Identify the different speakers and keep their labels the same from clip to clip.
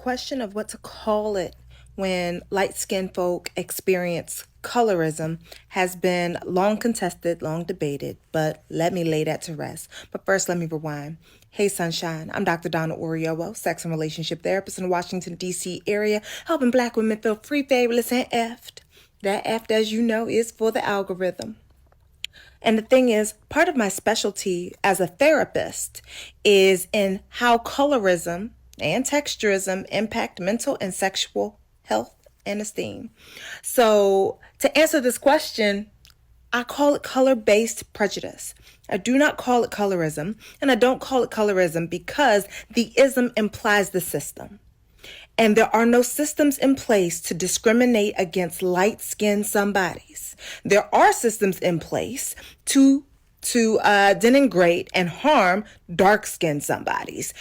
Speaker 1: question of what to call it when light-skinned folk experience colorism has been long contested, long debated, but let me lay that to rest. But first, let me rewind. Hey, sunshine, I'm Dr. Donna Oriowo, sex and relationship therapist in the Washington, D.C. area, helping Black women feel free, fabulous, and effed. That effed, as you know, is for the algorithm. And the thing is, part of my specialty as a therapist is in how colorism and texturism impact mental and sexual health and esteem. So to answer this question, I call it color-based prejudice. I do not call it colorism, and I don't call it colorism because the ism implies the system. And there are no systems in place to discriminate against light-skinned somebodies. There are systems in place to denigrate and harm dark-skinned somebodies.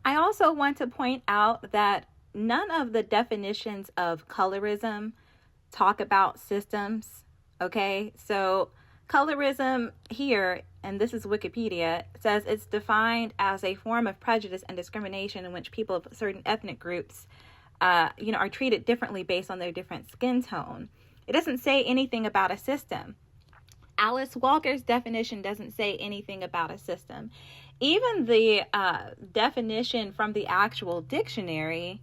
Speaker 2: I also want to point out that none of the definitions of colorism talk about systems, okay? So colorism here, and this is Wikipedia, says it's defined as a form of prejudice and discrimination in which people of certain ethnic groups, are treated differently based on their different skin tone. It doesn't say anything about a system. Alice Walker's definition doesn't say anything about a system. Even the definition from the actual dictionary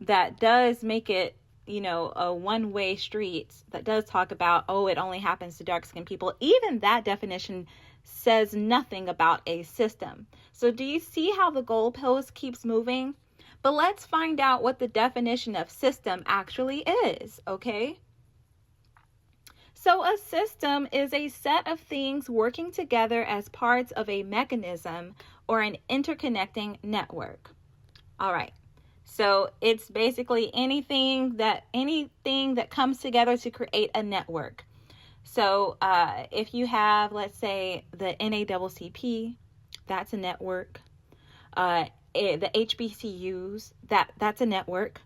Speaker 2: that does make it, a one-way street, that does talk about, it only happens to dark-skinned people. Even that definition says nothing about a system. So do you see how the goalpost keeps moving? But let's find out what the definition of system actually is, okay? So a system is a set of things working together as parts of a mechanism or an interconnecting network. All right. So it's basically anything that comes together to create a network. So if you have, let's say, the NAACP, that's a network. The HBCUs, that's a network.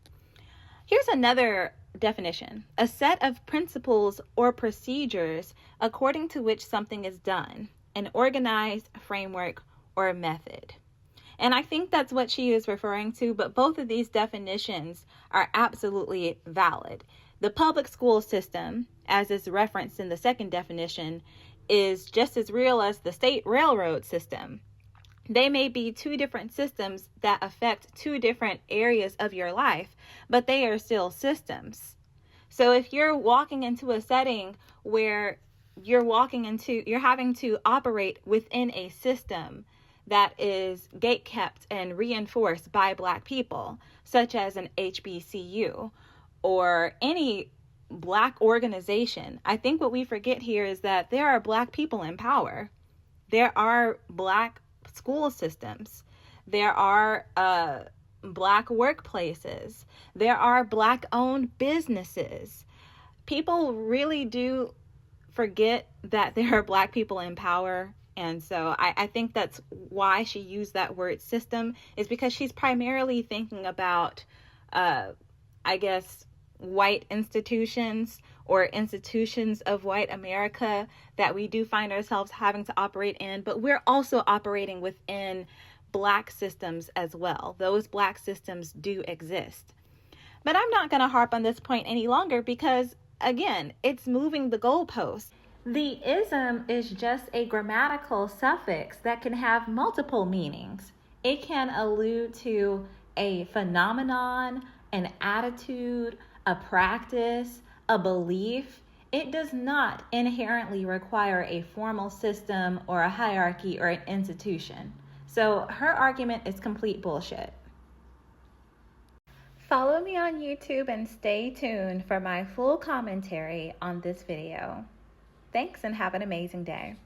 Speaker 2: Here's another definition: a set of principles or procedures according to which something is done, an organized framework or method. And I think that's what she is referring to, but both of these definitions are absolutely valid. The public school system, as is referenced in the second definition, is just as real as the state railroad system. They may be two different systems that affect two different areas of your life, but they are still systems. So if you're walking into a setting where you're having to operate within a system that is gatekept and reinforced by Black people, such as an HBCU or any Black organization, I think what we forget here is that there are Black people in power. There are Black school systems. There are Black workplaces. There are Black-owned businesses. People really do forget that there are Black people in power. And so I think that's why she used that word system, is because she's primarily thinking about, white institutions or institutions of white America that we do find ourselves having to operate in. But we're also operating within Black systems as well. Those Black systems do exist. But I'm not going to harp on this point any longer because, again, it's moving the goalposts. The ism is just a grammatical suffix that can have multiple meanings. It can allude to a phenomenon, an attitude, a practice, a belief. It does not inherently require a formal system or a hierarchy or an institution. So her argument is complete bullshit. Follow me on YouTube and stay tuned for my full commentary on this video. Thanks and have an amazing day.